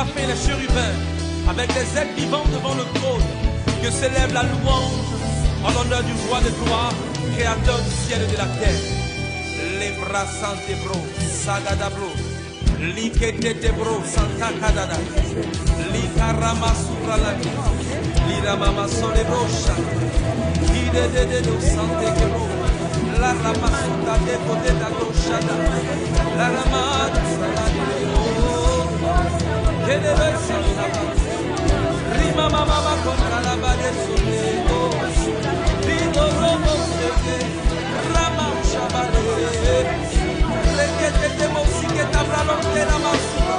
séraphins, les chérubins, avec les êtres vivants devant le trône, que s'élève la louange en l'honneur du roi de gloire, créateur du ciel et de la terre. Les bras santé bro, sagadabro, likete bro, santa kadada, likarama suralani, liramama solebrocha, idede santé kebro, la ramasuta de poteta doshada, la ramada salani, kedebe salama, rima mama contra la bade solego, vido robo sete, rama shabale, rekete de mosike tabralo de la masura,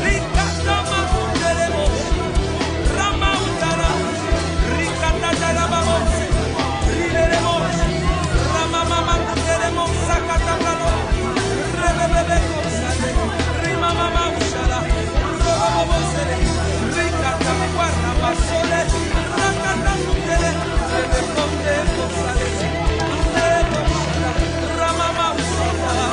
rikata masura de mosi, rama utara, rikata de la babosi, rile de mosi, rama mama de mosa katabralo, rebebe kosale, rima mama ushala, robo sele, rikata guarda basole, rakata sutele, rebe konde kosale, rama mama ushala.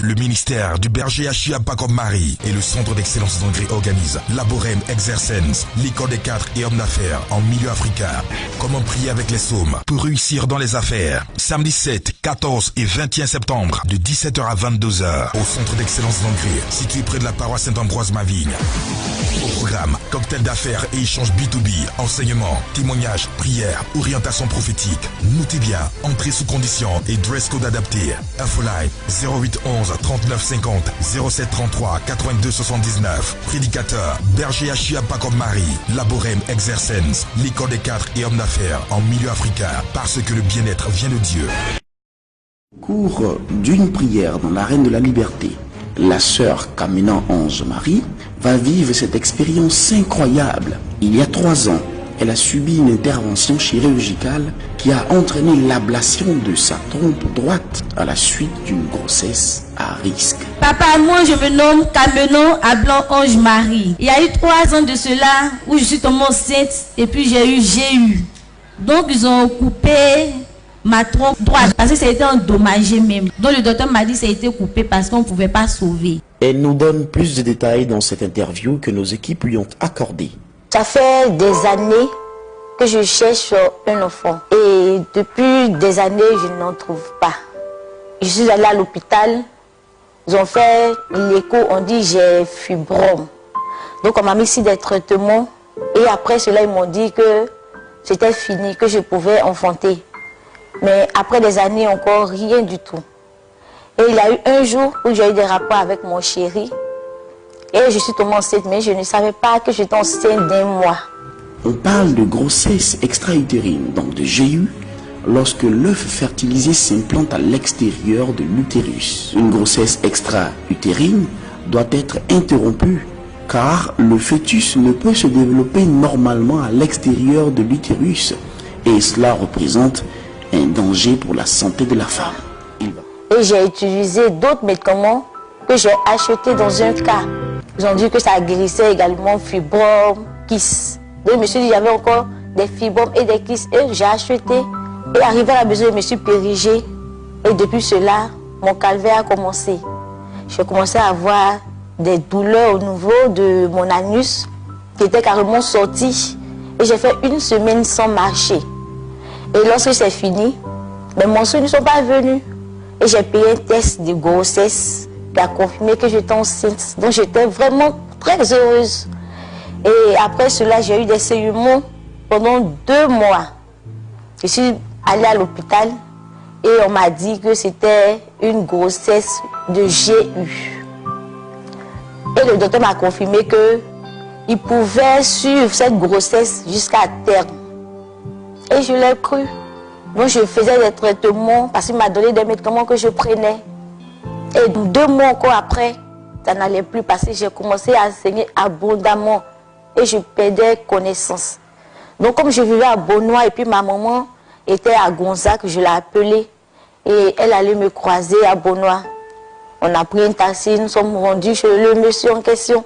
Le ministère du berger Achia Pacob Marie et le centre d'excellence d'André organisent Laborem Exercens, l'école des cadres et hommes d'affaires en milieu africain. Comment prier avec les psaumes pour réussir dans les affaires. Samedi 7, 14 et 21 septembre de 17h à 22h au centre d'excellence d'André, situé près de la paroisse Saint-Ambroise-Mavigne. Au programme, cocktail d'affaires et échange B2B, enseignement, témoignages, prières, orientation prophétique. Notez bien, entrée sous condition et dress code adapté. Infoline 0811 39 50 07 33 82 79. Prédicateur Berger Achia Pacob Marie, Laborem Exercens, l'école des cadres et hommes d'affaires en milieu africain, parce que le bien-être vient de Dieu. Cours d'une prière dans l'arène de la liberté. La sœur Kamena Ange Marie va vivre cette expérience incroyable. Il y a 3 ans, elle a subi une intervention chirurgicale qui a entraîné l'ablation de sa trompe droite à la suite d'une grossesse à risque. Papa, moi je me nomme Kamena Ange Marie. Il y a eu 3 ans de cela où je suis tombée enceinte et puis j'ai eu. Donc ils ont coupé ma trompe droite parce que ça a été endommagé même. Donc le docteur m'a dit que ça a été coupé parce qu'on ne pouvait pas sauver. Elle nous donne plus de détails dans cette interview que nos équipes lui ont accordé. Ça fait des années que je cherche un enfant et depuis des années je n'en trouve pas. Je suis allée à l'hôpital, ils ont fait l'écho, on dit j'ai fibrome. Donc on m'a mis ici des traitements et après cela ils m'ont dit que c'était fini, que je pouvais enfanter. Mais après des années encore, rien du tout. Et il y a eu un jour où j'ai eu des rapports avec mon chéri. Et je suis tombée enceinte, mais je ne savais pas que j'étais enceinte d'1 mois. On parle de grossesse extra-utérine, donc de GU, lorsque l'œuf fertilisé s'implante à l'extérieur de l'utérus. Une grossesse extra-utérine doit être interrompue car le fœtus ne peut se développer normalement à l'extérieur de l'utérus et cela représente un danger pour la santé de la femme. Et j'ai utilisé d'autres médicaments que j'ai achetés dans un cas. Ils ont dit que ça guérissait également fibrome, kyste. Donc je me suis dit qu'il y avait encore des fibromes et des kystes. Et j'ai acheté. Et arrivé à la maison, je me suis périgée. Et depuis cela, mon calvaire a commencé. J'ai commencé à avoir des douleurs au niveau de mon anus qui était carrément sorti. Et j'ai fait 1 semaine sans marcher. Et lorsque c'est fini, mes menstrues ne sont pas venues. Et j'ai payé un test de grossesse qui a confirmé que j'étais enceinte. Donc j'étais vraiment très heureuse. Et après cela, j'ai eu des saignements pendant 2 mois. Je suis allée à l'hôpital et on m'a dit que c'était une grossesse de GU. Et le docteur m'a confirmé qu'il pouvait suivre cette grossesse jusqu'à terme. Et je l'ai cru. Donc je faisais des traitements parce qu'il m'a donné des médicaments que je prenais. Et 2 mois encore après, ça n'allait plus parce que j'ai commencé à saigner abondamment et je perdais connaissance. Donc comme je vivais à Beaunois et puis ma maman était à Gonzague, je l'ai appelée et elle allait me croiser à Beaunois. On a pris un taxi, nous sommes rendus chez le monsieur en question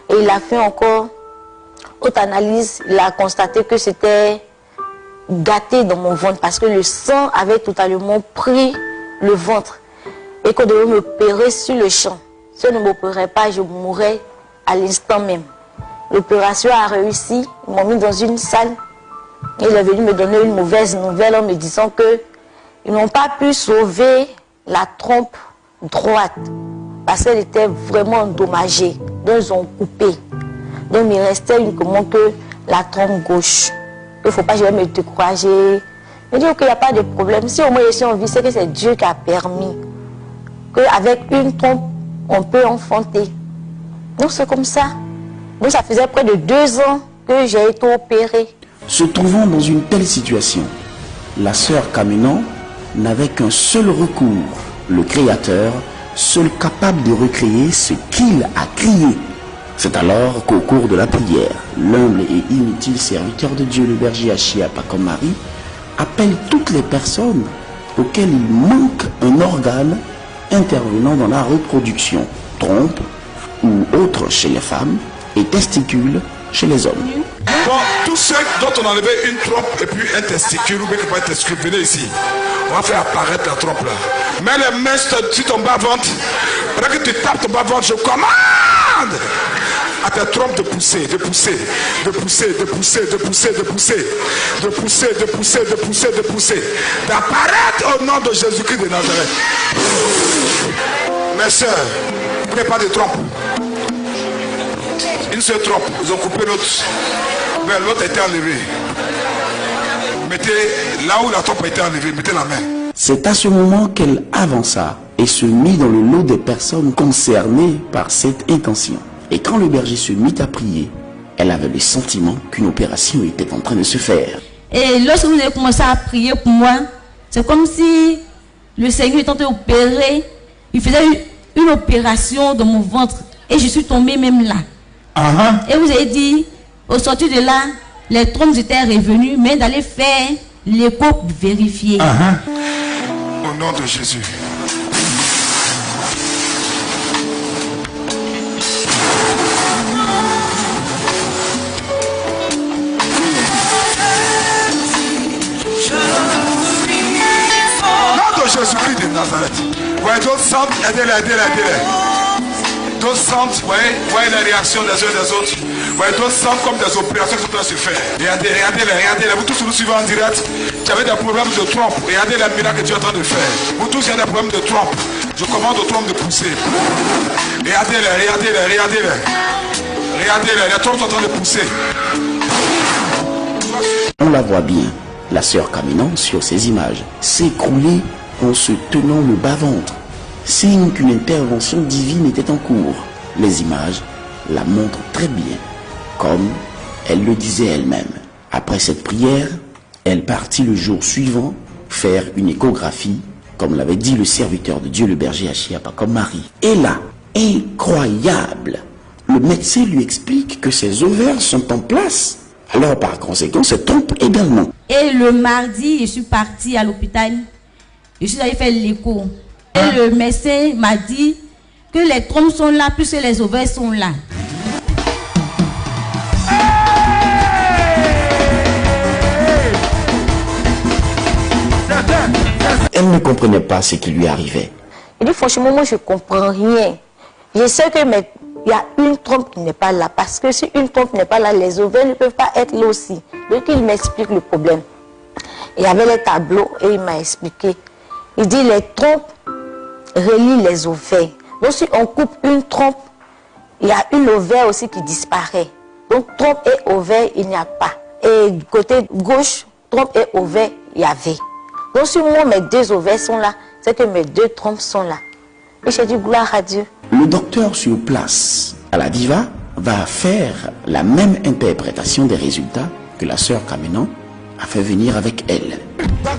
et il a fait encore haute analyse. Il a constaté que c'était gâté dans mon ventre parce que le sang avait totalement pris le ventre et qu'on devait m'opérer sur le champ. Si on ne m'opérait pas, je mourrais à l'instant même. L'opération a réussi, ils m'ont mis dans une salle. Il est venu me donner une mauvaise nouvelle en me disant qu'ils n'ont pas pu sauver la trompe droite parce qu'elle était vraiment endommagée. Donc ils ont coupé. Donc il restait uniquement que la trompe gauche. Il ne faut pas que je vais me décourager. Je dis qu'il n'y a pas de problème. Si au moins je suis en vie, c'est que c'est Dieu qui a permis. Qu'avec une trompe, on peut enfanter. Donc c'est comme ça. Donc ça faisait près de 2 ans que j'ai été opérée. Se trouvant dans une telle situation, la sœur Kamenan n'avait qu'un seul recours, le Créateur, seul capable de recréer ce qu'il a crié. C'est alors qu'au cours de la prière, l'humble et inutile serviteur de Dieu, le berger Achia Pakom Marie, appelle toutes les personnes auxquelles il manque un organe intervenant dans la reproduction, trompe ou autre chez les femmes et testicules chez les hommes. Bon, tous ceux dont on a enlevé une trompe et puis un testicule ou bien pas un testicule, venez ici. On va faire apparaître la trompe là. Mets les mains sur ton bas-ventre. Pendant que tu tapes ton bas-ventre, je commande à ta trompe de pousser, de pousser, de pousser, de pousser, de pousser, de pousser, de pousser, de pousser, de pousser, de pousser, d'apparaître au nom de Jésus-Christ de Nazareth. Mes soeurs, prenez pas de trompe. Une seule trompe, ils ont coupé l'autre. Mais l'autre a été enlevé. Mettez là où la trompe a été enlevée, mettez la main. C'est à ce moment qu'elle avança et se mit dans le lot des personnes concernées par cette intention. Et quand le berger se mit à prier, elle avait le sentiment qu'une opération était en train de se faire. Et lorsque vous avez commencé à prier pour moi, c'est comme si le Seigneur était en train d'opérer. Il faisait une opération dans mon ventre et je suis tombée même là. Et vous avez dit, au sortir de là, les trompes étaient revenues, mais d'aller faire l'écho vérifier. Au nom de Jésus. Au nom de Jésus-Christ de Nazareth. Ouais, d'autres sentent, aidez-les, aidez-les, aidez-les. D'autres sentent, voyez les réactions des uns et des autres. Ouais, d'autres sentent comme des opérations qui sont en train de se faire. Regardez, regardez-les, regardez-les. Vous tous nous suivez en direct. Tu avais des problèmes de trompe. Regardez les miracles que tu es en train de faire. Vous tous, il y a des problèmes de trompe. Je commande aux trompes de pousser. Regardez-les, regardez-les, regardez-les. Regardez-les, les trompes sont en train de pousser. On la voit bien, la sœur Kamenan, sur ces images, s'écrouler en se tenant le bas-ventre, signe qu'une intervention divine était en cours. Les images la montrent très bien, comme elle le disait elle-même. Après cette prière, elle partit le jour suivant faire une échographie, comme l'avait dit le serviteur de Dieu, le berger Achia Pakom Marie. Et là, incroyable, le médecin lui explique que ses ovaires sont en place. Alors par conséquent, se trompe également. Et le mardi, je suis partie à l'hôpital. Je suis allée faire l'écho. Et le médecin m'a dit que les trompes sont là, plus que les ovaires sont là. Elle ne comprenait pas ce qui lui arrivait. Il dit franchement, moi je ne comprends rien. Je sais que il y a une trompe qui n'est pas là. Parce que si une trompe n'est pas là, les ovaires ne peuvent pas être là aussi. Donc il m'explique le problème. Il y avait les tableaux et il m'a expliqué. Il dit les trompes relient les ovaires. Donc si on coupe une trompe, il y a une ovaire aussi qui disparaît. Donc trompe et ovaire, il n'y a pas. Et côté gauche, trompe et ovaire, il y avait. Donc si moi mes 2 ovaires sont là, c'est que mes 2 trompes sont là. Et j'ai dit gloire à Dieu. Le docteur sur place à la Diva va faire la même interprétation des résultats que la sœur Kamenan a fait venir avec elle.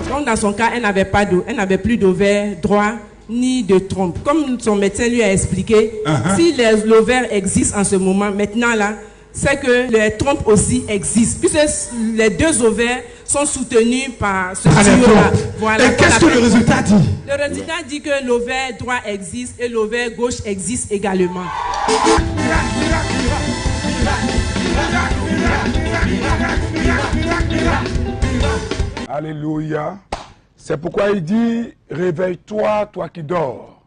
Donc dans son cas, elle n'avait plus d'ovaire droit ni de trompe. Comme son médecin lui a expliqué, si l'ovaire existe en ce moment, maintenant là, c'est que les trompes aussi existent, puisque les 2 ovaires sont soutenus par ce tuyau-là. Voilà. Et qu'est-ce que le résultat dit? Le résultat dit que l'ovaire droit existe et l'ovaire gauche existe également. Alléluia. C'est pourquoi il dit, réveille-toi, toi qui dors,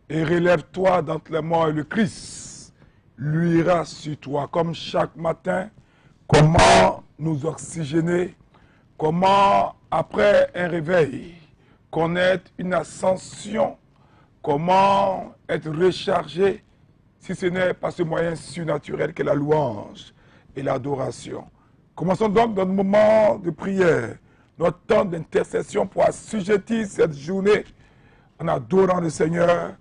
et relève-toi d'entre les morts et le Christ luira sur toi. Comme chaque matin, comment nous oxygéner, comment après un réveil, connaître une ascension, comment être rechargé, si ce n'est pas ce moyen surnaturel qu'est la louange et l'adoration. Commençons donc notre moment de prière, notre temps d'intercession pour assujettir cette journée en adorant le Seigneur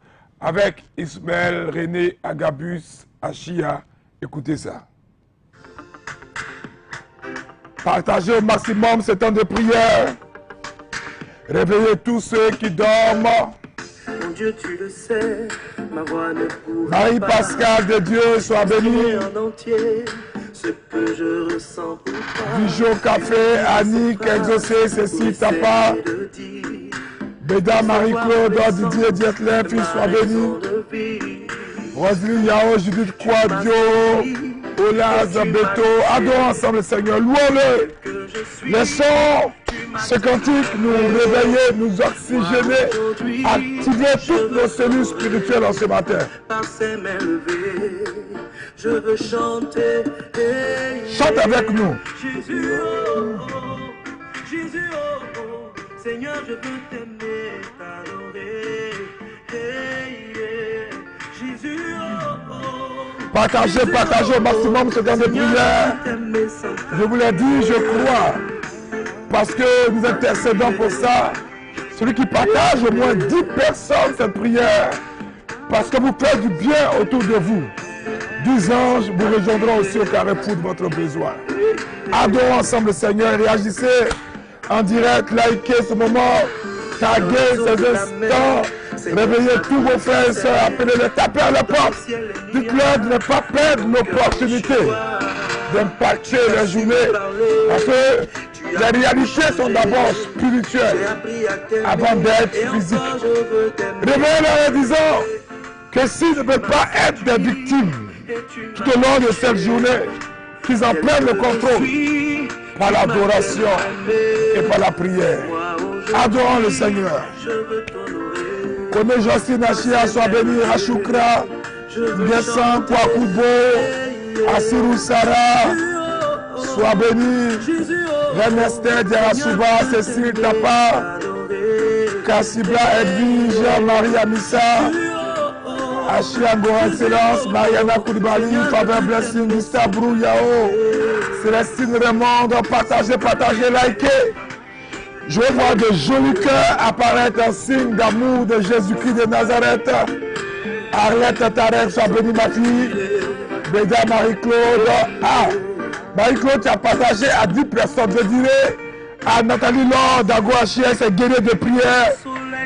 avec Ismaël, René, Agabus, Achia. Écoutez ça. Partagez au maximum ce temps de prière. Réveillez tous ceux qui dorment. Mon Dieu, tu le sais, ma voix ne pourra Marie-Pascal de Dieu soit bénie. en entier ce que je ressens pour toi. Bijou Café, Annick, Exaucé, Cécile Tapa, Béda Marie-Claude, Didier Dietlin, fils soit béni. Roselyne Yao, Judith Quadio, Olaz, Beto, adorons ensemble le Seigneur, louons-le. Laissons ce cantique nous réveiller, nous oxygéner, activer toutes nos cellules spirituelles en ce matin. Je veux chanter. Chante avec nous. Jésus, oh, oh, Jésus, oh, oh, Seigneur, je veux t'aimer, t'adorer. Hey, yeah. Jésus, oh, oh. Partagez au maximum ce temps de prière. Je vous l'ai dit, je crois. Parce que nous intercédons pour ça. Celui qui partage au moins 10 personnes cette prière. Parce que vous faites du bien autour de vous. 10 anges vous rejoindront aussi au carrefour de votre besoin. Adorons ensemble le Seigneur. Réagissez en direct. Likez ce moment. Taguez ces instants. Réveillez tous vos frères et sœurs. Appelez-les, tapez à la porte. Dites-leur de ne pas perdre l'opportunité d'impacter la journée. Parce que les réalités sont d'abord spirituelles avant d'être physiques. Réveillez-les en disant que s'ils ne veulent pas être des victimes tout au long de cette journée, qu'ils en prennent le contrôle par l'adoration et par la prière. Adorons le Seigneur. Kone Jocelyne Achia soit béni, Achoukra, Ngessan Kwakubo, Assirou Sarah, soit béni, Renester Diarasuba, Cécile Tapa, Kassibla Edwige, Marie Amissa, Achia Ngora Excellence, Mariana Koulibaly, Faber Blessing, Gustave Brou Yao, Célestine Raymond, partagez, likez. Je veux voir de jolis cœurs apparaître en signe d'amour de Jésus-Christ de Nazareth. Arlette Tarek, sois bénie ma fille. Béda Marie-Claude. Ah, Marie-Claude, tu as partagé à 10 personnes. Je dirais à Nathalie Laure, Dago Achia, ses guerriers de prière,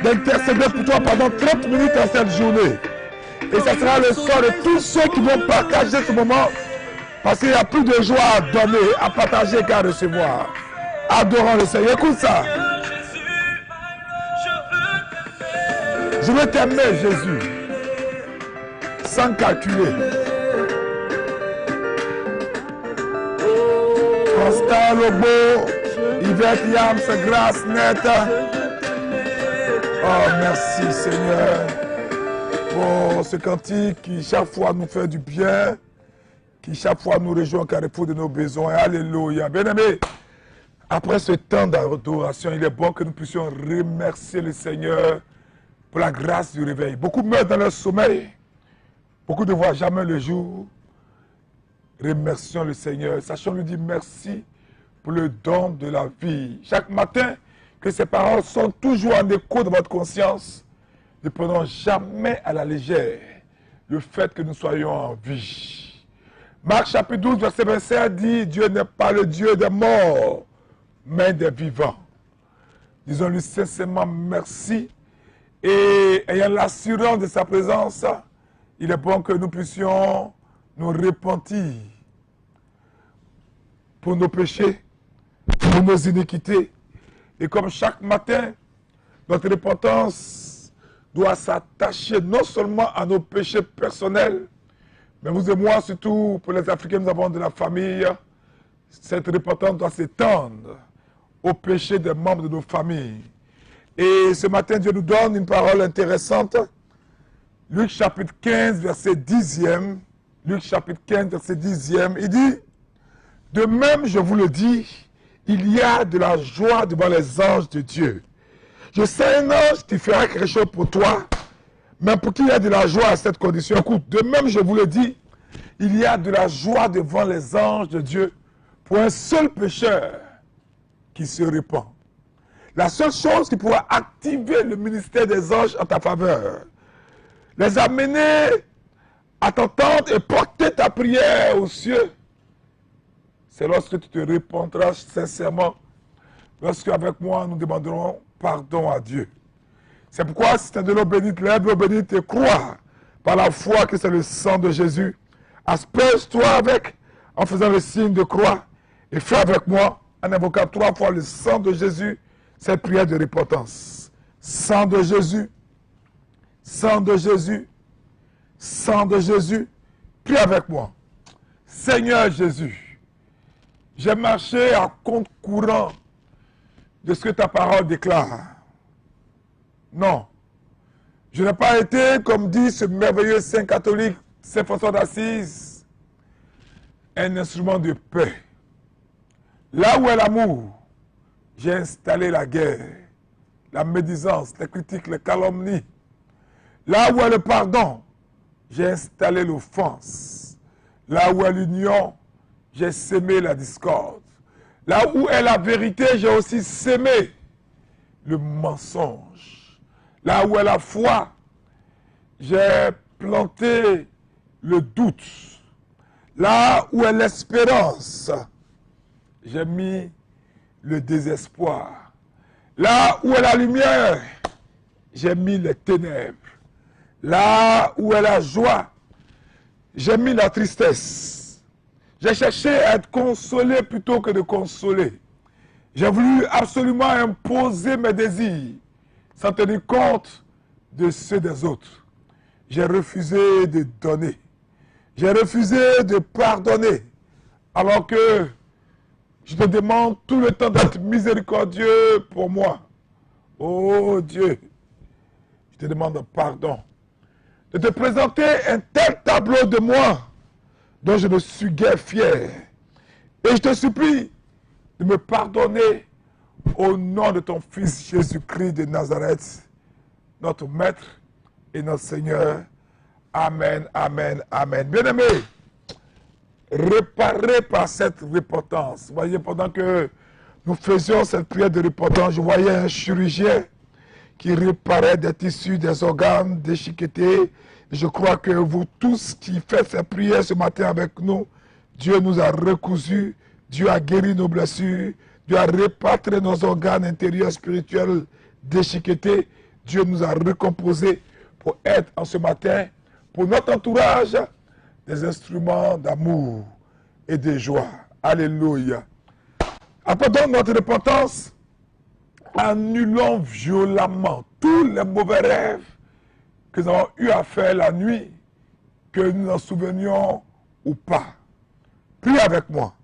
d'intercéder pour toi pendant 30 minutes en cette journée. Et ce sera le sort de tous ceux qui vont partager ce moment. Parce qu'il y a plus de joie à donner, à partager qu'à recevoir. Adorons le Seigneur. Écoute ça. Je veux t'aimer, Jésus, sans calculer. Constant Lobo, Yvette Yams, grâce nette. Oh, merci Seigneur pour ce cantique qui chaque fois nous fait du bien, qui chaque fois nous rejoint au carrefour de nos besoins. Alléluia. Bien-aimés, après ce temps d'adoration, il est bon que nous puissions remercier le Seigneur pour la grâce du réveil. Beaucoup meurent dans leur sommeil. Beaucoup ne voient jamais le jour. Remercions le Seigneur. Sachons lui dire merci pour le don de la vie. Chaque matin, que ces paroles sont toujours en écho dans votre conscience. Ne prenons jamais à la légère le fait que nous soyons en vie. Marc chapitre 12, verset 25 dit, Dieu n'est pas le Dieu des morts, mais des vivants. Disons-lui sincèrement merci. Et ayant l'assurance de sa présence, il est bon que nous puissions nous repentir pour nos péchés, pour nos iniquités. Et comme chaque matin, notre repentance doit s'attacher non seulement à nos péchés personnels, mais vous et moi, surtout pour les Africains, nous avons de la famille, cette repentance doit s'étendre aux péchés des membres de nos familles. Et ce matin, Dieu nous donne une parole intéressante. Luc chapitre 15, verset 10e. Luc chapitre 15, verset 10e. Il dit, de même, je vous le dis, il y a de la joie devant les anges de Dieu. Je sais un ange qui fera quelque chose pour toi, mais pour qu'il y ait de la joie à cette condition, écoute, de même, je vous le dis, il y a de la joie devant les anges de Dieu pour un seul pécheur qui se répand. La seule chose qui pourra activer le ministère des anges en ta faveur, les amener à t'entendre et porter ta prière aux cieux, c'est lorsque tu te répandras sincèrement, lorsque avec moi nous demanderons pardon à Dieu. C'est pourquoi si tu es de l'eau bénite, lève l'eau bénite et crois par la foi que c'est le sang de Jésus. Asperge-toi avec en faisant le signe de croix et fais avec moi en invoquant 3 fois le sang de Jésus, cette prière de repentance. Sang de Jésus, sang de Jésus, sang de Jésus, prie avec moi. Seigneur Jésus, j'ai marché à compte courant de ce que ta parole déclare. Non, je n'ai pas été, comme dit ce merveilleux saint catholique, Saint François d'Assise, un instrument de paix. Là où est l'amour, j'ai installé la guerre, la médisance, les critiques, les calomnies. Là où est le pardon, j'ai installé l'offense. Là où est l'union, j'ai sémé la discorde. Là où est la vérité, j'ai aussi sémé le mensonge. Là où est la foi, j'ai planté le doute. Là où est l'espérance, j'ai mis le désespoir. Là où est la lumière, j'ai mis les ténèbres. Là où est la joie, j'ai mis la tristesse. J'ai cherché à être consolé plutôt que de consoler. J'ai voulu absolument imposer mes désirs sans tenir compte de ceux des autres. J'ai refusé de donner. J'ai refusé de pardonner. Alors que je te demande tout le temps d'être miséricordieux pour moi. Oh Dieu, je te demande pardon. De te présenter un tel tableau de moi dont je ne suis guère fier. Et je te supplie de me pardonner au nom de ton Fils Jésus-Christ de Nazareth, notre Maître et notre Seigneur. Amen, amen, amen. Bien-aimés, réparés par cette repentance. Vous voyez, pendant que nous faisions cette prière de repentance, je voyais un chirurgien qui réparait des tissus, des organes déchiquetés. Je crois que vous tous qui faites cette prière ce matin avec nous, Dieu nous a recousus, Dieu a guéri nos blessures, Dieu a répatré nos organes intérieurs spirituels déchiquetés. Dieu nous a recomposés pour être en ce matin, pour notre entourage, des instruments d'amour et de joie. Alléluia. Après donc notre repentance, annulons violemment tous les mauvais rêves que nous avons eu à faire la nuit, que nous en souvenions ou pas. Prie avec moi.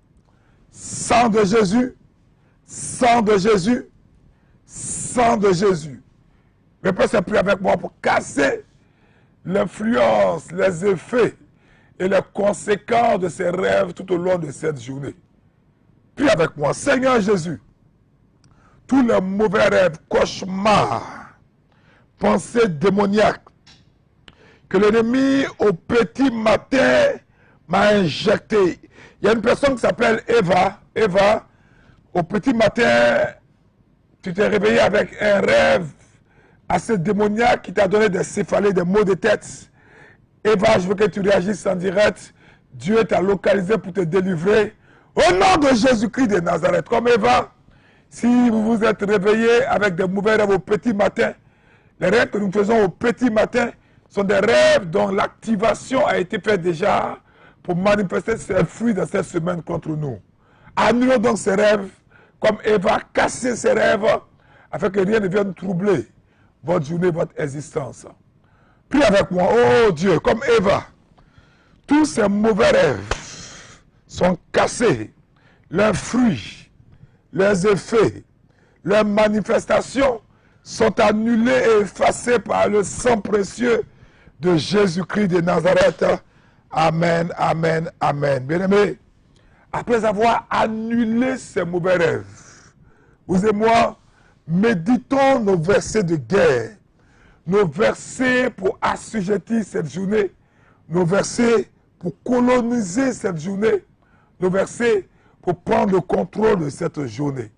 Sang de Jésus, sang de Jésus, sang de Jésus. Répète cette prière avec moi pour casser l'influence, les effets et les conséquences de ces rêves tout au long de cette journée. Prie avec moi. Seigneur Jésus, tous les mauvais rêves, cauchemars, pensée démoniaque que l'ennemi au petit matin m'a injecté. Il y a une personne qui s'appelle Eva. Eva, au petit matin, tu t'es réveillé avec un rêve assez démoniaque qui t'a donné des céphalées, des maux de tête. Eva, je veux que tu réagisses en direct. Dieu t'a localisé pour te délivrer. Au nom de Jésus-Christ de Nazareth, comme Eva, si vous vous êtes réveillé avec des mauvais rêves au petit matin, les rêves que nous faisons au petit matin sont des rêves dont l'activation a été faite déjà pour manifester ses fruits dans cette semaine contre nous. Annulons donc ces rêves, comme Eva, cassez ces rêves, afin que rien ne vienne troubler votre journée, votre existence. Prie avec moi, oh Dieu, comme Eva, tous ces mauvais rêves sont cassés, leurs fruits, leurs effets, leurs manifestations sont annulés et effacés par le sang précieux de Jésus-Christ de Nazareth. Amen, amen, amen. Bien-aimés, après avoir annulé ces mauvais rêves, vous et moi, méditons nos versets de guerre, nos versets pour assujettir cette journée, nos versets pour coloniser cette journée, nos versets pour prendre le contrôle de cette journée.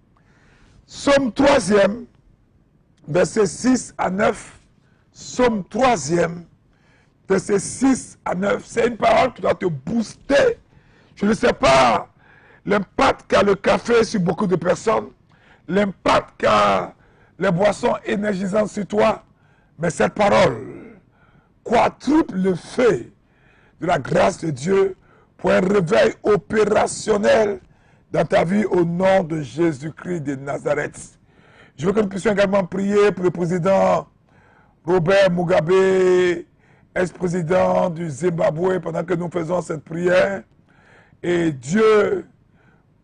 Psaume 3e, versets 6 à 9. Psaume 3e, versets 6 à 9. C'est une parole qui doit te booster. Je ne sais pas l'impact qu'a le café sur beaucoup de personnes, l'impact qu'a les boissons énergisantes sur toi, mais cette parole quadruple le fait de la grâce de Dieu pour un réveil opérationnel dans ta vie au nom de Jésus-Christ de Nazareth. Je veux que nous puissions également prier pour le président Robert Mugabe, ex-président du Zimbabwe, pendant que nous faisons cette prière. Et Dieu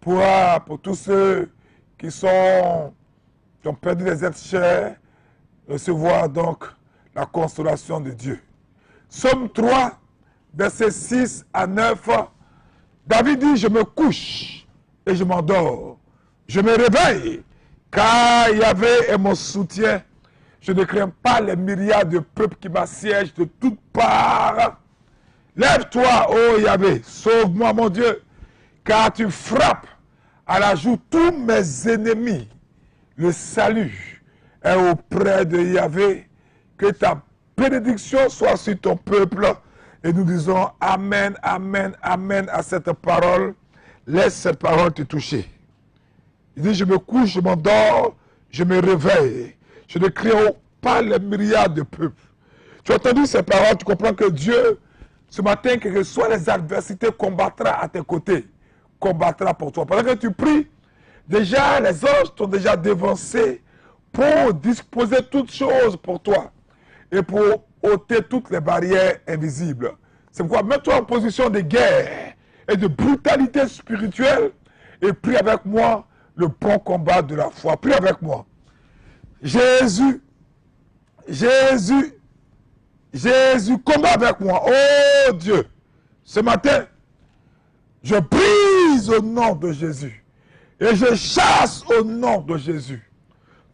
pourra, pour tous ceux qui ont perdu les êtres chers, recevoir donc la consolation de Dieu. Psaume 3, versets 6 à 9. David dit, je me couche et je m'endors. Je me réveille, car Yahvé est mon soutien. Je ne crains pas les myriades de peuples qui m'assiègent de toutes parts. Lève-toi, ô Yahvé, sauve-moi, mon Dieu, car tu frappes à la joue tous mes ennemis. Le salut est auprès de Yahvé. Que ta bénédiction soit sur ton peuple. Et nous disons Amen, Amen, Amen à cette parole. Laisse cette parole te toucher. Il dit, je me couche, je m'endors, je me réveille. Je ne crains pas les myriades de peuples. Tu as entendu ces paroles, tu comprends que Dieu, ce matin, quelles que soient les adversités, combattra à tes côtés. Combattra pour toi. Pendant que tu pries, déjà les anges t'ont déjà dévancé pour disposer toutes choses pour toi. Et pour ôter toutes les barrières invisibles. C'est pourquoi mets-toi en position de guerre et de brutalité spirituelle et prie avec moi le bon combat de la foi. Prie avec moi. Jésus, Jésus, Jésus, combat avec moi. Oh Dieu, ce matin, je brise au nom de Jésus et je chasse au nom de Jésus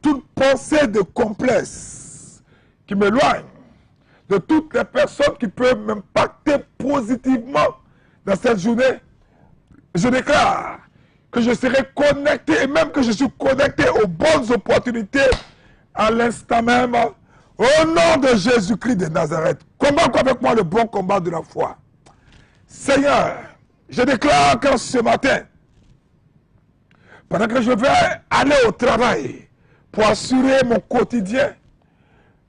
toute pensée de complexe qui m'éloigne de toutes les personnes qui peuvent m'impacter positivement dans cette journée. Je déclare que je serai connecté et même que je suis connecté aux bonnes opportunités à l'instant même. Au nom de Jésus-Christ de Nazareth, combat avec moi le bon combat de la foi. Seigneur, je déclare que ce matin, pendant que je vais aller au travail pour assurer mon quotidien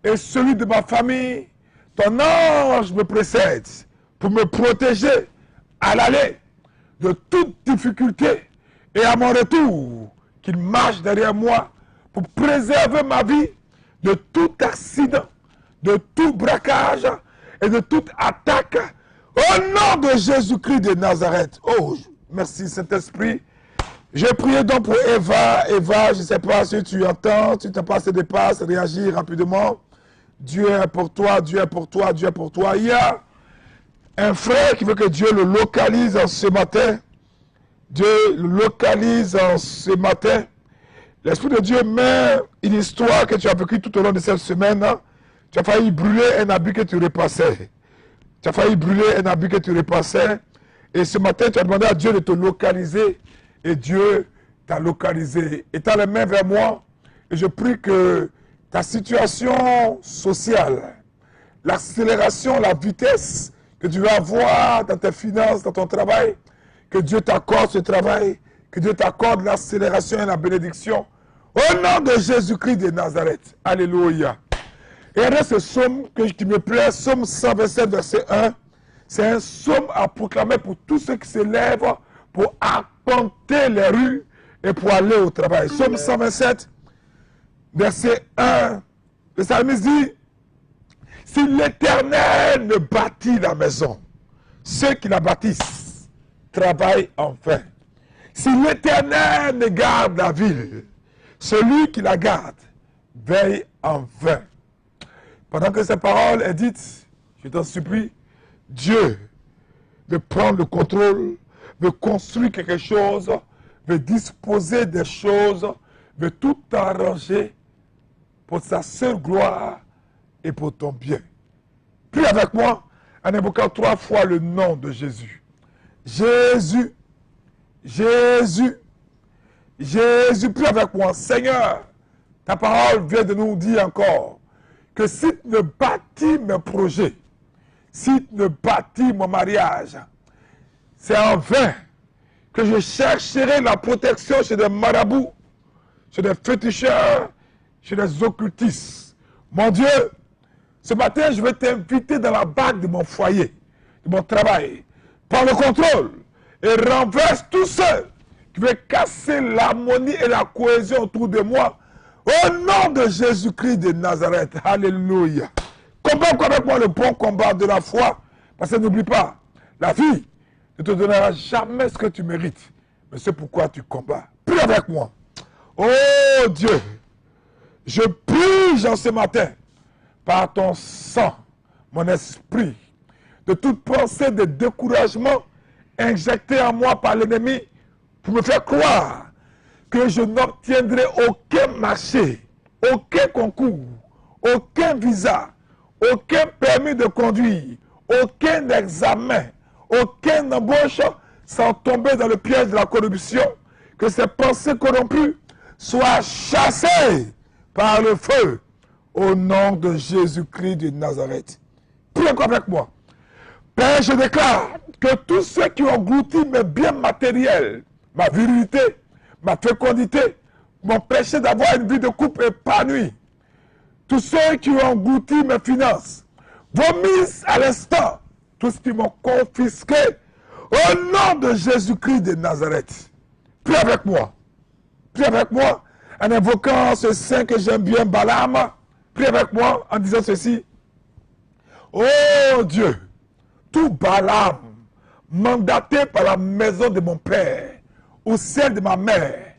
et celui de ma famille, ton ange me précède pour me protéger à l'aller de toute difficulté et à mon retour, qu'il marche derrière moi pour préserver ma vie de tout accident, de tout braquage et de toute attaque. Au nom de Jésus-Christ de Nazareth. Oh, merci Saint-Esprit. J'ai prié donc pour Eva. Eva, je ne sais pas si tu entends, si tu n'as pas ces dépasses, réagis rapidement. Dieu est pour toi, Dieu est pour toi, Dieu est pour toi. Il y a un frère qui veut que Dieu le localise en ce matin. Dieu le localise en ce matin. L'Esprit de Dieu met une histoire que tu as vécue tout au long de cette semaine. Tu as failli brûler un habit que tu repassais. Tu as failli brûler un habit que tu repassais. Et ce matin, tu as demandé à Dieu de te localiser. Et Dieu t'a localisé. Et tu as les mains vers moi. Et je prie que ta situation sociale, l'accélération, la vitesse que tu vas avoir dans tes finances, dans ton travail, que Dieu t'accorde ce travail, que Dieu t'accorde l'accélération et la bénédiction. Au nom de Jésus-Christ de Nazareth. Alléluia. Et regardez ce psaume qui me plaît, psaume 127, verset 1. C'est un psaume à proclamer pour tous ceux qui se lèvent pour arpenter les rues et pour aller au travail. Psaume 127, verset 1. Le psalmiste dit, si l'Éternel ne bâtit la maison, ceux qui la bâtissent travaillent en vain. Si l'Éternel ne garde la ville, celui qui la garde veille en vain. Pendant que ces paroles est dites, je t'en supplie, Dieu veut prendre le contrôle, veut construire quelque chose, veut disposer des choses, veut tout arranger pour sa seule gloire et pour ton bien. Prie avec moi en invoquant 3 fois le nom de Jésus. Jésus, Jésus, Jésus, prie avec moi. Seigneur, ta parole vient de nous dire encore que si tu ne bâtis mes projets, si tu ne bâtis mon mariage, c'est en vain que je chercherai la protection chez des marabouts, chez des féticheurs, chez des occultistes. Mon Dieu, ce matin, je vais t'inviter dans la barque de mon foyer, de mon travail. Prends le contrôle et renverse tous ceux qui veulent casser l'harmonie et la cohésion autour de moi. Au nom de Jésus-Christ de Nazareth. Alléluia. Combat avec moi le bon combat de la foi. Parce que n'oublie pas, la vie ne te donnera jamais ce que tu mérites. Mais c'est pourquoi tu combats. Prie avec moi. Oh Dieu, je prie en ce matin, par ton sang, mon esprit, de toute pensée de découragement injectée en moi par l'ennemi pour me faire croire que je n'obtiendrai aucun marché, aucun concours, aucun visa, aucun permis de conduire, aucun examen, aucune embauche sans tomber dans le piège de la corruption, que ces pensées corrompues soient chassées par le feu au nom de Jésus-Christ de Nazareth. Prie encore avec moi. Père, je déclare que tous ceux qui ont englouti mes biens matériels, ma virilité, ma fécondité, m'ont empêché d'avoir une vie de couple épanouie. Tous ceux qui ont englouti mes finances, vomissent à l'instant tout ce qui m'ont confisqué au nom de Jésus-Christ de Nazareth. Prie avec moi. Prie avec moi en invoquant ce saint que j'aime bien, Balaam. Prie avec moi en disant ceci. Oh Dieu, tout Balaam mandaté par la maison de mon père ou celle de ma mère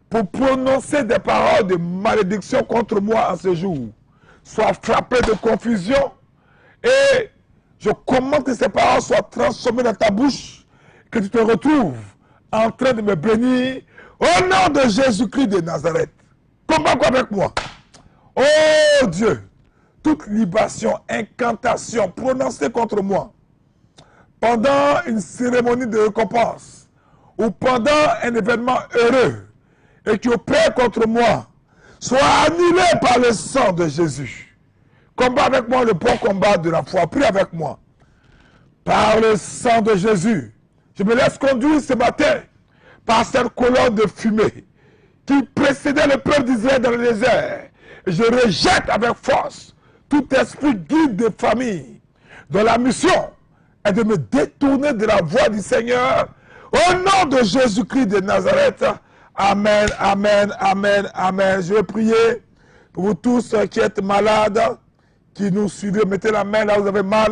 pour prononcer des paroles de malédiction contre moi en ce jour, soit frappé de confusion et je commande que ces paroles soient transformées dans ta bouche, que tu te retrouves en train de me bénir au nom de Jésus-Christ de Nazareth. Combat avec moi. Oh Dieu, toute libation, incantation prononcée contre moi pendant une cérémonie de récompense ou pendant un événement heureux et qui opère contre moi, soit annulée par le sang de Jésus. Combat avec moi le bon combat de la foi. Prie avec moi. Par le sang de Jésus, je me laisse conduire ce matin par cette colonne de fumée qui précédait le peuple d'Israël dans le désert. Et je rejette avec force tout esprit guide de famille dont la mission est de me détourner de la voie du Seigneur. Au nom de Jésus-Christ de Nazareth. Amen, amen, amen, amen. Je vais prier pour vous tous qui êtes malades, qui nous suivez. Mettez la main là où vous avez mal.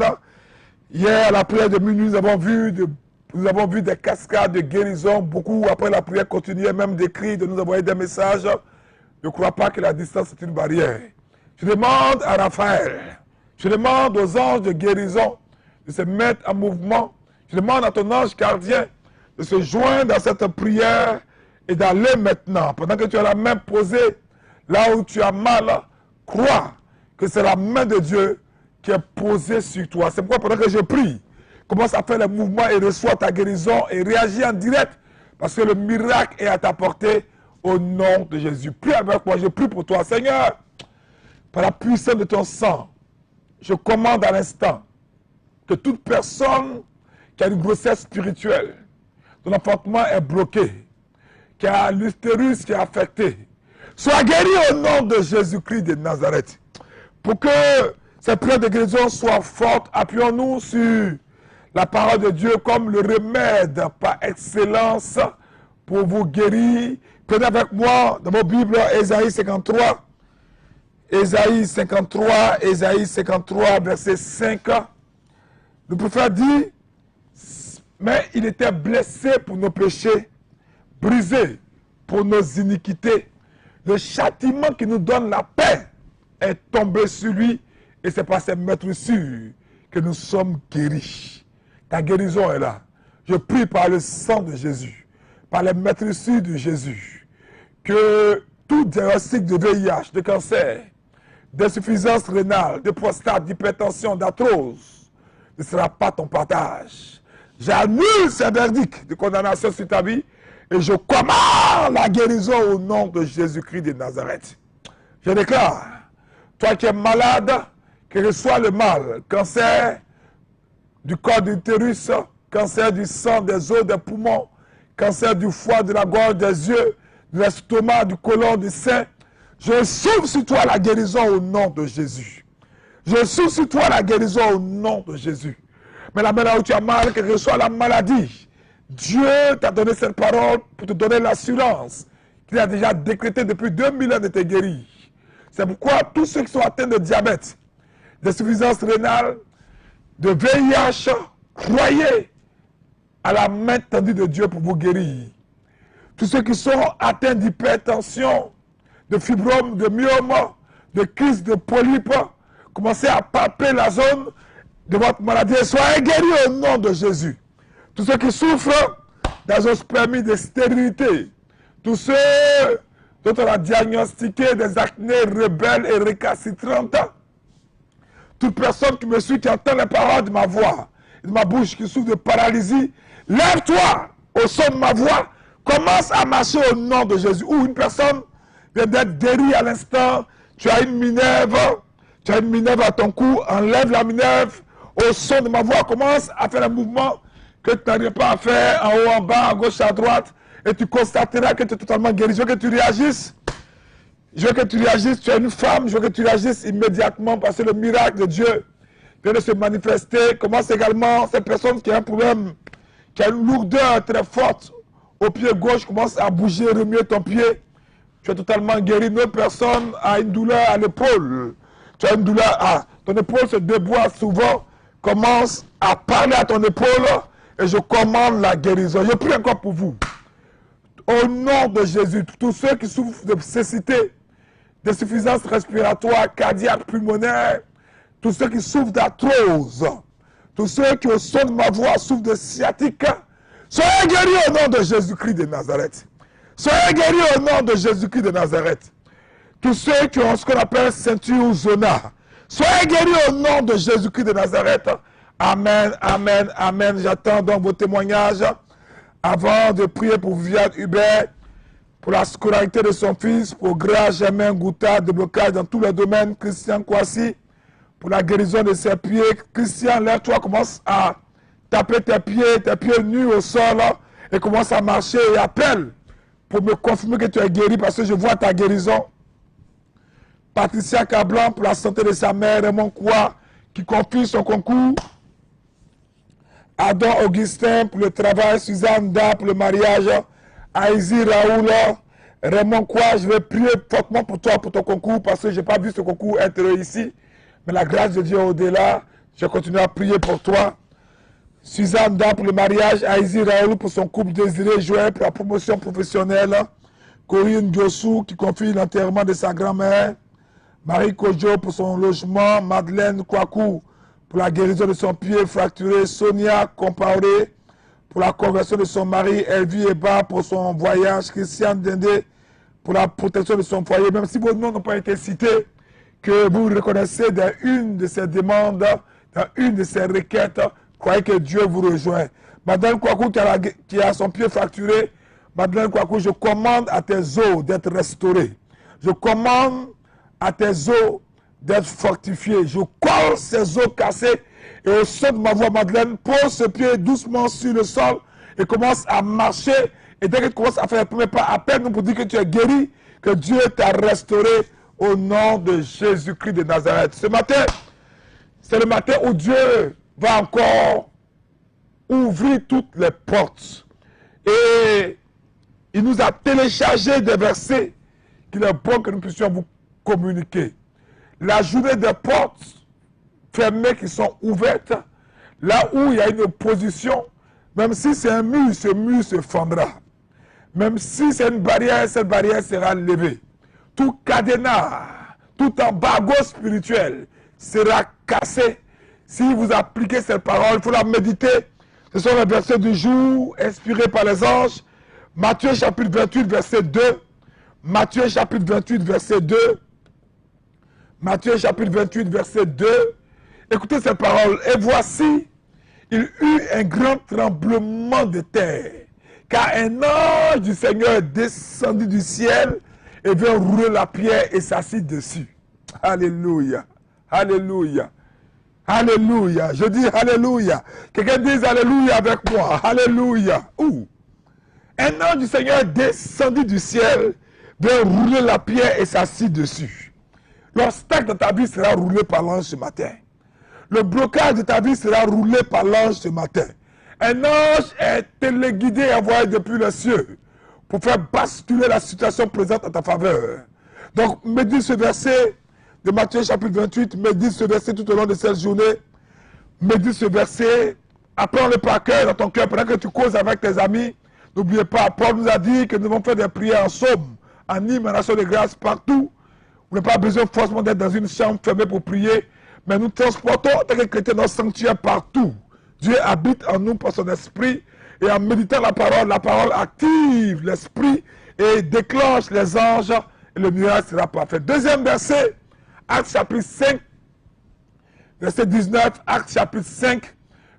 Hier, à la prière de minuit, nous avons vu des cascades de guérison. Beaucoup, après la prière, continuaient même d'écrire, de nous envoyer des messages. Je ne crois pas que la distance est une barrière. Je demande à Raphaël, je demande aux anges de guérison de se mettre en mouvement. Je demande à ton ange gardien de se joindre à cette prière et d'aller maintenant. Pendant que tu as la main posée là où tu as mal, crois que c'est la main de Dieu qui est posée sur toi. C'est pourquoi pendant que je prie, commence à faire les mouvements et reçois ta guérison et réagis en direct parce que le miracle est à ta portée au nom de Jésus. Prie avec moi, je prie pour toi. Seigneur, par la puissance de ton sang, je commande à l'instant que toute personne qui a une grossesse spirituelle, dont l'enfantement est bloqué, qui a l'utérus qui est affecté, soit guéri au nom de Jésus-Christ de Nazareth. Pour que cette prière de guérison soit forte, appuyons-nous sur la parole de Dieu comme le remède par excellence pour vous guérir. Prenez avec moi dans vos Bibles Ésaïe 53. Ésaïe 53, verset 5. Le prophète dit, mais il était blessé pour nos péchés, brisé pour nos iniquités. Le châtiment qui nous donne la paix est tombé sur lui et c'est par ses meurtrissures que nous sommes guéris. Ta guérison est là. Je prie par le sang de Jésus, par les meurtrissures de Jésus, que tout diagnostic de VIH, de cancer, d'insuffisance rénale, de prostate, d'hypertension, d'arthrose ne sera pas ton partage. J'annule ce verdict de condamnation sur ta vie et je commande la guérison au nom de Jésus-Christ de Nazareth. Je déclare, toi qui es malade, que reçois le mal, cancer du corps de l'utérus, cancer du sang, des os, des poumons, cancer du foie, de la gorge, des yeux, de l'estomac, du côlon, du sein. Je souffle sur toi la guérison au nom de Jésus. Je souffle sur toi la guérison au nom de Jésus. Mais la main là où tu as mal, que reçoit la maladie. Dieu t'a donné cette parole pour te donner l'assurance qu'il a déjà décrété depuis 2000 ans de te guérir. C'est pourquoi tous ceux qui sont atteints de diabète, d'insuffisance rénale, de VIH, croyez à la main tendue de Dieu pour vous guérir. Tous ceux qui sont atteints d'hypertension, de fibrome, de myome, de crise de polype, commencez à palper la zone de votre maladie et soyez guéris au nom de Jésus. Tous ceux qui souffrent d'azospermie, de stérilité, tous ceux dont on a diagnostiqué des acnés rebelles et récalcitrantes, toute personne qui me suit, qui entend les paroles de ma voix, de ma bouche, qui souffre de paralysie, lève-toi au son de ma voix, commence à marcher au nom de Jésus. Ou une personne vient d'être guérie à l'instant, tu as une minerve à ton cou, enlève la minerve au son de ma voix, commence à faire un mouvement que tu n'arrives pas à faire en haut, en bas, à gauche, à droite, et tu constateras que tu es totalement guéri. Je veux que tu réagisses. Je veux que tu réagisses. Tu es une femme, je veux que tu réagisses immédiatement parce que le miracle de Dieu vient de se manifester. Commence également, cette personne qui a un problème, qui a une lourdeur très forte au pied gauche, commence à bouger, remuer ton pied. Tu es totalement guéri. Une autre personne a une douleur à l'épaule. Tu as une douleur ton épaule se déboîte souvent. Commence à parler à ton épaule et je commande la guérison. Je prie encore pour vous. Au nom de Jésus, tous ceux qui souffrent de cécité, d'insuffisance respiratoire, cardiaque, pulmonaire, tous ceux qui souffrent d'arthrose, tous ceux qui au son de ma voix souffrent de sciatique, soyez guéris au nom de Jésus-Christ de Nazareth. Soyez guéris au nom de Jésus-Christ de Nazareth. Tous ceux qui ont ce qu'on appelle ceinture zona, soyez guéris au nom de Jésus-Christ de Nazareth. Amen, amen, amen. J'attends donc vos témoignages avant de prier pour Viviane Hubert, pour la scolarité de son fils, pour Grâce, Germain, Gouta, déblocage dans tous les domaines. Christian Kwasi, pour la guérison de ses pieds. Christian, lève-toi, commence à taper tes pieds nus au sol et commence à marcher et appelle pour me confirmer que tu es guéri parce que je vois ta guérison. Patricia Cablan, pour la santé de sa mère, Raymond Koua, qui confie son concours. Adam Augustin, pour le travail. Suzanne Da, pour le mariage. Aïzi Raoul, Raymond Koua, je vais prier fortement pour toi, pour ton concours, parce que je n'ai pas vu ce concours être ici. Mais la grâce de Dieu au-delà, je continue à prier pour toi. Suzanne Da, pour le mariage. Aïzi Raoul, pour son couple désiré. Joël, pour la promotion professionnelle. Corinne Diossou, qui confie l'enterrement de sa grand-mère. Marie Kojo pour son logement, Madeleine Kouakou pour la guérison de son pied fracturé, Sonia Compaoré pour la conversion de son mari, Elvie Eba pour son voyage, Christiane Dende pour la protection de son foyer. Même si vos noms n'ont pas été cités, que vous reconnaissez dans une de ces demandes, dans une de ces requêtes, croyez que Dieu vous rejoint. Madeleine Kouakou qui a son pied fracturé, Madeleine Kouakou, je commande à tes os d'être restaurés. Je commande à tes os d'être fortifiés. Je colle ces os cassés et au son de ma voix, Madeleine, pose ce pied doucement sur le sol et commence à marcher. Et dès que tu commences à faire le premier pas, appelle-nous pour dire que tu es guéri, que Dieu t'a restauré au nom de Jésus-Christ de Nazareth. Ce matin, c'est le matin où Dieu va encore ouvrir toutes les portes. Et il nous a téléchargé des versets qu'il est bon que nous puissions vous communiquer. La journée des portes fermées qui sont ouvertes, là où il y a une opposition, même si c'est un mur, ce mur se fendra. Même si c'est une barrière, cette barrière sera levée. Tout cadenas, tout embargo spirituel sera cassé. Si vous appliquez cette parole, il faut la méditer. Ce sont les versets du jour, inspirés par les anges. Matthieu chapitre 28, verset 2. Matthieu chapitre 28, verset 2. Matthieu chapitre 28, verset 2. Écoutez cette parole. Et voici, il eut un grand tremblement de terre, car un ange du Seigneur descendit du ciel et vint rouler la pierre et s'assit dessus. Alléluia. Alléluia. Alléluia. Je dis Alléluia. Quelqu'un dise Alléluia avec moi. Alléluia. Ouh. Un ange du Seigneur descendit du ciel, vint rouler la pierre et s'assit dessus. L'obstacle de ta vie sera roulé par l'ange ce matin. Le blocage de ta vie sera roulé par l'ange ce matin. Un ange est téléguidé et envoyé depuis les cieux pour faire basculer la situation présente en ta faveur. Donc, médite ce verset de Matthieu chapitre 28, médite ce verset tout au long de cette journée. Médite ce verset, apprends-le par cœur dans ton cœur pendant que tu causes avec tes amis. N'oubliez pas, Paul nous a dit que nous devons faire des prières en somme, en hymne, en action de grâce partout. Vous n'avez pas besoin forcément d'être dans une chambre fermée pour prier, mais nous transportons en tant que chrétiens notre sanctuaire partout. Dieu habite en nous par son esprit, et en méditant la parole active l'esprit et déclenche les anges, et le miracle sera parfait. Deuxième verset, Actes chapitre 5, verset 19, Actes chapitre 5,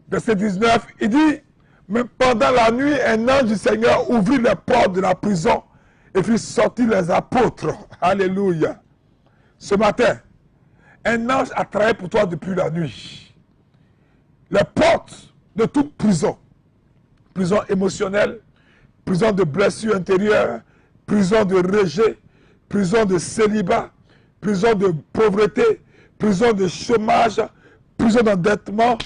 verset 19, il dit, mais pendant la nuit, un ange du Seigneur ouvrit les portes de la prison et fit sortir les apôtres. Alléluia. Ce matin, un ange a travaillé pour toi depuis la nuit. Les portes de toute prison, prison émotionnelle, prison de blessures intérieures, prison de rejet, prison de célibat, prison de pauvreté, prison de chômage, prison d'endettement.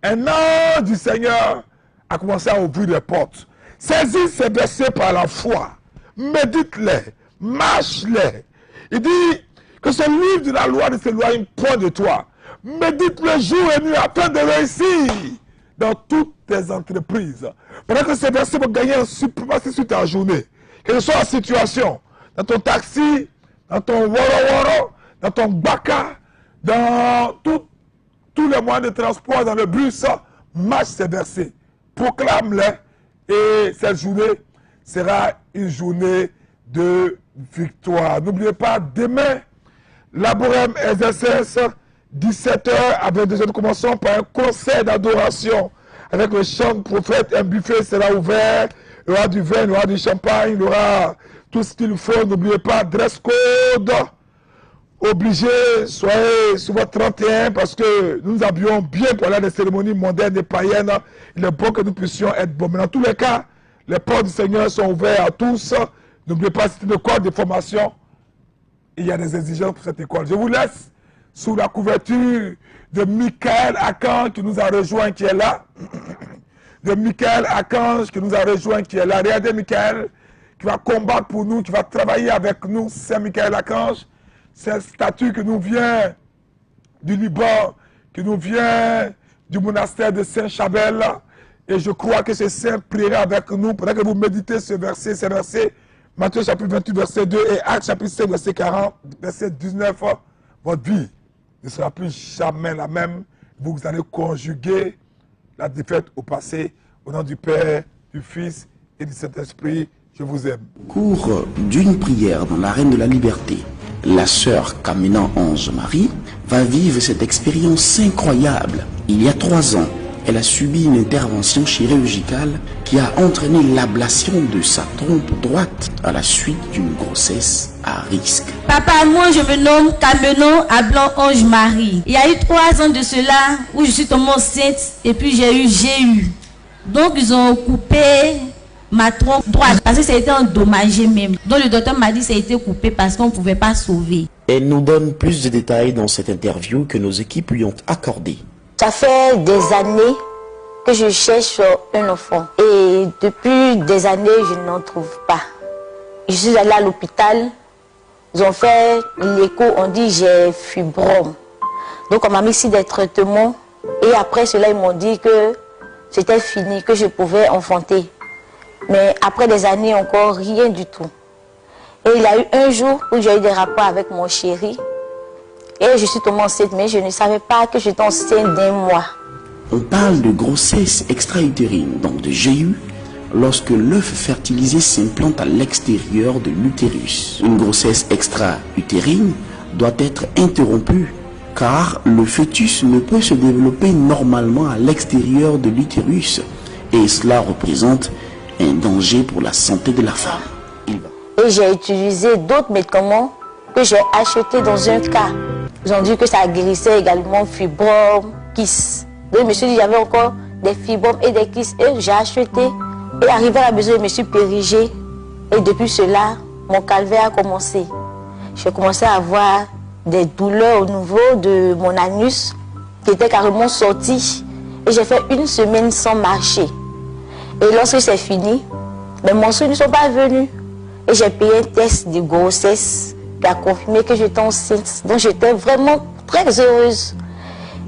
Un ange du Seigneur a commencé à ouvrir les portes. Saisis ces versets par la foi. Médite-les, marche-les. Il dit que ce livre de la loi ne s'éloigne point de toi. Médite-le jour et nuit afin de réussir dans toutes tes entreprises. Pendant que ces versets vont gagner en suprématie sur ta journée. Quelle que soit la situation, dans ton taxi, dans ton woro-woro, dans ton baka, dans tous les moyens de transport, dans le bus, marche ces versets. Proclame-les et cette journée sera une journée de victoire. N'oubliez pas, demain, Laborem Exercice, 17h à 22h, nous commençons par un concert d'adoration avec le chant de prophète. Un buffet sera ouvert, il y aura du vin, il y aura du champagne, il y aura tout ce qu'il faut. N'oubliez pas, dress code obligé, soyez sur votre 31 parce que nous nous habillons bien pour aller à des cérémonies mondaines et païennes. Il est bon que nous puissions être bons. Mais dans tous les cas, les portes du Seigneur sont ouvertes à tous. N'oubliez pas, c'est une école de formation. Il y a des exigences pour cette école. Je vous laisse sous la couverture de Michael Archange qui nous a rejoint, qui est là. De Michael Archange qui nous a rejoint, qui est là. Regardez Michael, qui va combattre pour nous, qui va travailler avec nous. C'est Michael Archange. C'est une statue qui nous vient du Liban, qui nous vient du monastère de Saint-Chabel. Et je crois que ce saint priera avec nous. Pendant que vous méditez ces versets, Matthieu chapitre 28, verset 2 et Actes chapitre 5, verset 40, verset 19, votre vie ne sera plus jamais la même. Vous allez conjuguer la défaite au passé. Au nom du Père, du Fils et du Saint-Esprit, je vous aime. Cours d'une prière dans l'arène de la liberté. La sœur Kamena Ange Marie va vivre cette expérience incroyable. Il y a 3 ans, elle a subi une intervention chirurgicale qui a entraîné l'ablation de sa trompe droite à la suite d'une grossesse à risque. Papa, moi je me nomme Kamena Ablan Ange Marie. Il y a eu 3 ans de cela où je suis tombée enceinte et puis j'ai eu GU. Donc ils ont coupé ma trompe droite parce que ça a été endommagé même. Donc le docteur m'a dit que ça a été coupé parce qu'on ne pouvait pas sauver. Elle nous donne plus de détails dans cette interview que nos équipes lui ont accordé. Ça fait des années que je cherche un enfant. Et depuis des années, je n'en trouve pas. Je suis allée à l'hôpital. Ils ont fait l'écho, on dit j'ai fibrome. Donc on m'a mis ici des traitements. Et après cela, ils m'ont dit que c'était fini, que je pouvais enfanter. Mais après des années encore, rien du tout. Et il y a eu un jour où j'ai eu des rapports avec mon chéri. Et je suis tombée enceinte, mais je ne savais pas que j'étais enceinte d'1 mois. On parle de grossesse extra-utérine, donc de GU, lorsque l'œuf fertilisé s'implante à l'extérieur de l'utérus. Une grossesse extra-utérine doit être interrompue car le fœtus ne peut se développer normalement à l'extérieur de l'utérus et cela représente un danger pour la santé de la femme. Et j'ai utilisé d'autres médicaments que j'ai achetés dans un cas. Ils ont dit que ça guérissait également fibrome, kyste. Donc je me suis dit j'avais encore des fibromes et des kystes et j'ai acheté. Et arrivé à la maison, je me suis périgée. Et depuis cela, mon calvaire a commencé. J'ai commencé à avoir des douleurs au niveau de mon anus qui était carrément sorti. Et j'ai fait 1 semaine sans marcher. Et lorsque c'est fini, mes menstrues ne sont pas venues. Et j'ai payé un test de grossesse qui a confirmé que j'étais enceinte. Donc j'étais vraiment très heureuse.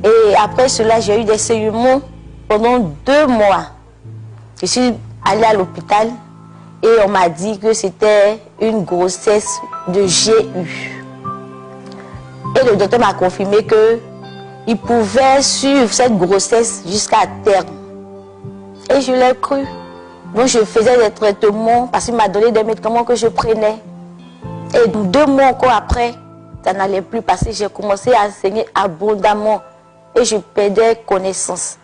Et après cela, j'ai eu des saignements pendant 2 mois. Je suis allée à l'hôpital et on m'a dit que c'était une grossesse de GU. Et le docteur m'a confirmé qu'il pouvait suivre cette grossesse jusqu'à terme. Et je l'ai cru. Donc je faisais des traitements parce qu'il m'a donné des médicaments que je prenais. Et 2 mois encore après, ça n'allait plus passer. J'ai commencé à saigner abondamment et je perdais connaissance.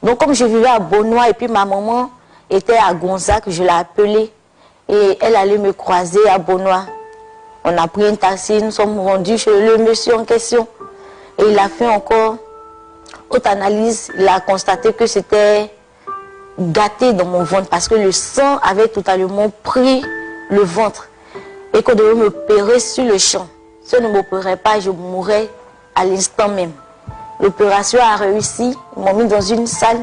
Donc comme je vivais à Beaunois et puis ma maman était à Gonzague, je l'ai appelée et elle allait me croiser à Beaunois. On a pris un taxi, nous sommes rendus chez le monsieur en question. Et il a fait encore haute analyse. Il a constaté que c'était gâté dans mon ventre parce que le sang avait totalement pris le ventre. Et qu'on devait m'opérer sur le champ. Si on ne m'opérait pas, je mourrais à l'instant même. L'opération a réussi. Ils m'ont mis dans une salle.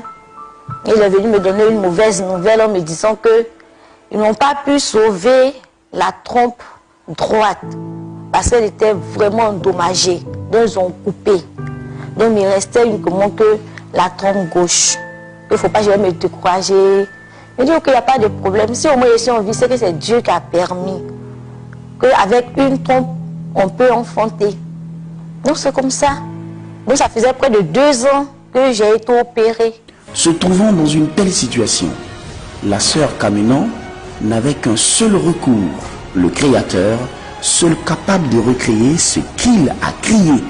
Et il est venu me donner une mauvaise nouvelle en me disant qu'ils n'ont pas pu sauver la trompe droite parce qu'elle était vraiment endommagée. Donc ils ont coupé. Donc il restait uniquement que la trompe gauche. Il ne faut pas que je vais me décourager. Je dis qu'il n'y a pas de problème. Si au moins je suis en vie, c'est que c'est Dieu qui a permis. Qu'avec une trompe, on peut enfanter. Donc c'est comme ça. Donc ça faisait près de 2 ans que j'ai été opérée. Se trouvant dans une telle situation, la sœur Kamena n'avait qu'un seul recours, le Créateur, seul capable de recréer ce qu'il a crié.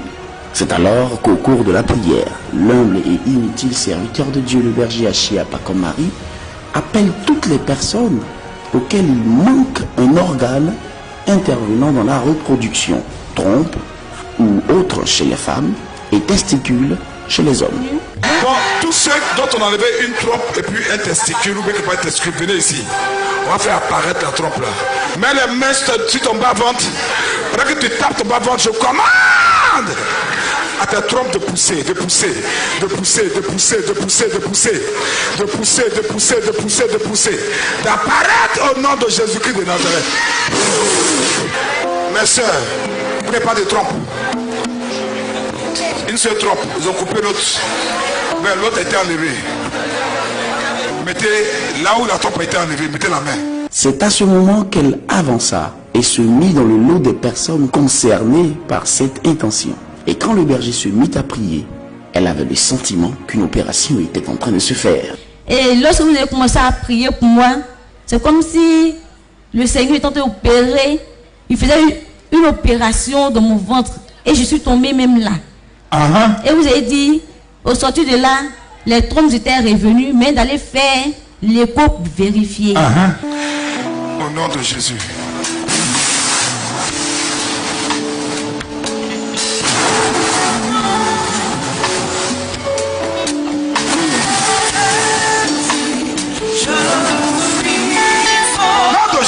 C'est alors qu'au cours de la prière, l'humble et inutile serviteur de Dieu, le berger Achia Pakom Marie, appelle toutes les personnes auxquelles il manque un organe intervenant dans la reproduction, trompe ou autre chez les femmes et testicules chez les hommes. Bon, tous ceux dont on a enlevé une trompe et puis un testicule ou bien pas un testicule, venez ici. On va faire apparaître la trompe là. Mets les mains sur ton bas-ventre. Pendant que tu tapes ton bas-ventre, je commande à ta trompe de pousser, de pousser, de pousser, de pousser, de pousser, de pousser, de pousser, de pousser, de pousser, de pousser, d'apparaître au nom de Jésus-Christ de Nazareth. Mes soeurs, prenez pas de trompe. Une seule trompe, ils ont coupé l'autre. Mais l'autre a été enlevé. Mettez là où la trompe a été enlevée, mettez la main. C'est à ce moment qu'elle avança et se mit dans le lot des personnes concernées par cette intention. Et quand le berger se mit à prier, elle avait le sentiment qu'une opération était en train de se faire. Et lorsque vous avez commencé à prier pour moi, c'est comme si le Seigneur était en train d'opérer. Il faisait une opération dans mon ventre. Et je suis tombée même là. Et vous avez dit, au sortir de là, les trompes étaient revenues, mais d'aller faire l'écho pour vérifier. Au nom de Jésus.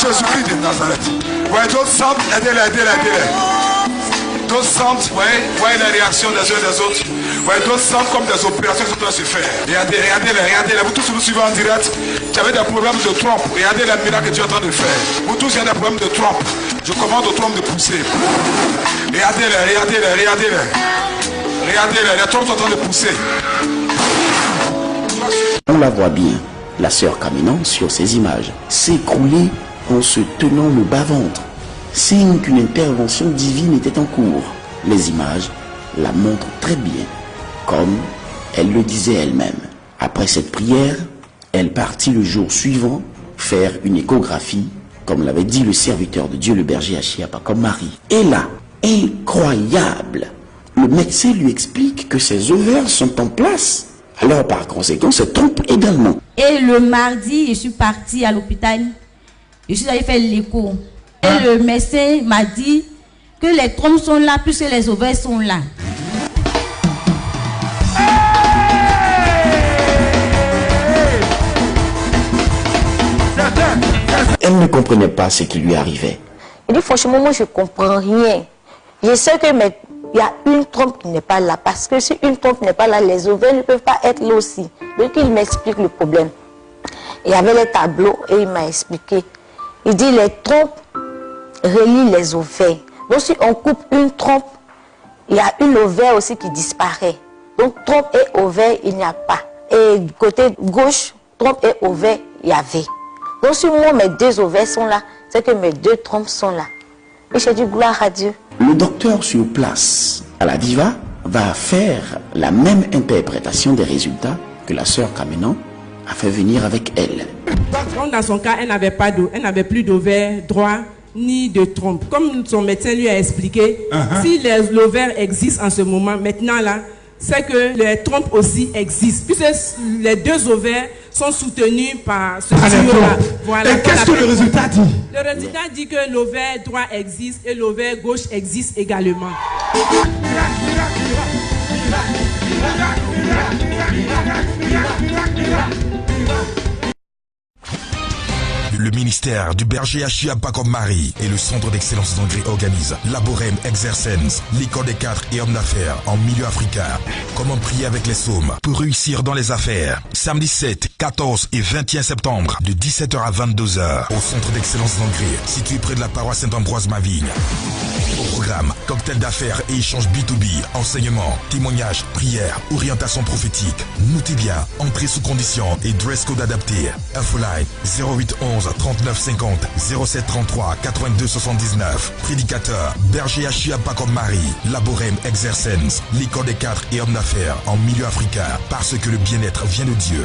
Jésus-Christ de Nazareth. Ouais, d'autres sentent, aidez-les. D'autres sentent, ouais, la réaction des uns et des autres. Ouais, d'autres sentent comme des opérations qui sont en train de se faire. Regardez-les. Vous tous nous suivez en direct. Tu avais des problèmes de trompe. Regardez les miracles que tu es en train de faire. Vous tous, il y a des problèmes de trompe. Je commande aux trompes de pousser. Regardez-les. Les trompes sont en train de pousser. On la voit bien, la sœur Kamenan, sur ces images, s'écrouler en se tenant le bas-ventre, signe qu'une intervention divine était en cours. Les images la montrent très bien, comme elle le disait elle-même. Après cette prière, elle partit le jour suivant faire une échographie, comme l'avait dit le serviteur de Dieu, le berger Achiapa, comme Marie. Et là, incroyable, le médecin lui explique que ses ovaires sont en place. Alors par conséquent, se trompe également. Et le mardi, je suis partie à l'hôpital. Je suis allée faire l'écho. Et le médecin m'a dit que les trompes sont là, puisque les ovaires sont là. Elle ne comprenait pas ce qui lui arrivait. Il dit franchement, moi je ne comprends rien. Je sais que il y a une trompe qui n'est pas là. Parce que si une trompe n'est pas là, les ovaires ne peuvent pas être là aussi. Donc il m'explique le problème. Il y avait les tableaux et il m'a expliqué. Il dit les trompes relient les ovaires. Donc si on coupe une trompe, il y a une ovaire aussi qui disparaît. Donc trompe et ovaire, il n'y a pas. Et du côté gauche, trompe et ovaire, il y avait. Donc si moi mes deux ovaires sont là, c'est que mes deux trompes sont là. Et j'ai dit gloire à Dieu. Le docteur sur place, à la Diva, va faire la même interprétation des résultats que la sœur Kamenan a fait venir avec elle. Comme dans son cas, elle n'avait plus d'ovaire droit ni de trompe. Comme son médecin lui a expliqué, si l'ovaire existe en ce moment, maintenant là, c'est que les trompes aussi existent. Puisque les deux ovaires sont soutenus par ce tuyau-là. Voilà. Et qu'est-ce que le résultat dit? Le résultat dit que l'ovaire droit existe et l'ovaire gauche existe également. Le ministère du berger Achiapa comme Marie et le centre d'excellence d'André organisent Laborem Exercens, l'école des 4 et hommes d'affaires en milieu africain. Comment prier avec les psaumes pour réussir dans les affaires. Samedi 7, 14 et 21 septembre de 17h à 22h au centre d'excellence d'André, situé près de la paroisse Saint-Ambroise-Mavigne. Au programme, cocktail d'affaires et échanges B2B, enseignement, témoignages, prières, orientation prophétique. Notez bien, entrée sous condition et dress code adapté. Infoline 0811 39 50 07 33 82 79. Prédicateur berger Achiapa comme Marie. Laborem Exercens, l'école des 4 et hommes d'affaires en milieu africain, parce que le bien-être vient de Dieu.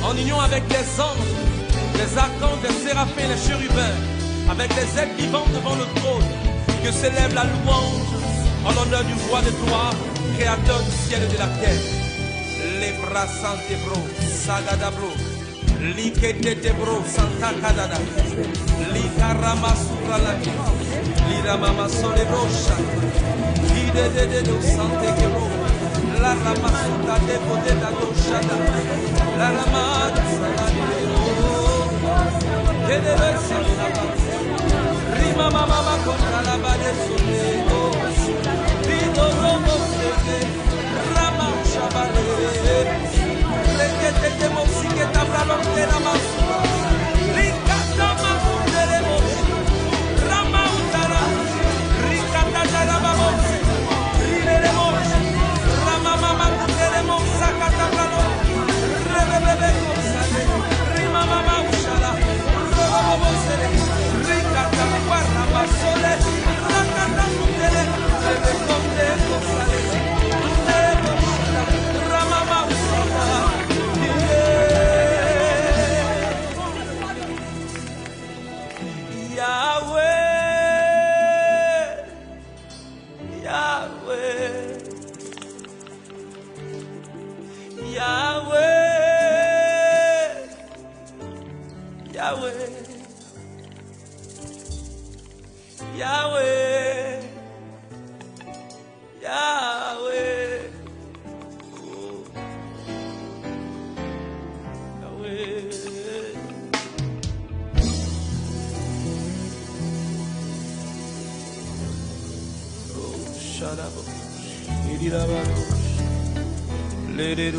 En union avec les anges, les archanges, les séraphins, les chérubins, avec les êtres vivants devant le trône, que s'élève la louange en l'honneur du roi de gloire, créateur du ciel et de la terre. Les bras santé bro, sagada bro, likete bro, santa kadada, likarama surala, liramama sole bro, ide de do sante bro, la rama suta de pote da do shada, la rama salade de de santa, rima mama contra la bade sole. Rama Shabale, Rekete de Mosike Tabrano de la Masura, Rikata Masura de Mosi, Rama Utara, Rikata Jarabamos, Rine de Mosi, Rama Mama de Mosa Catabrano, Rebebe Mosale, Rima Mama Ushala, Rama Mosele, Rikata Barra Sole, Rakata Mutele, Rebebe Mosale. Let it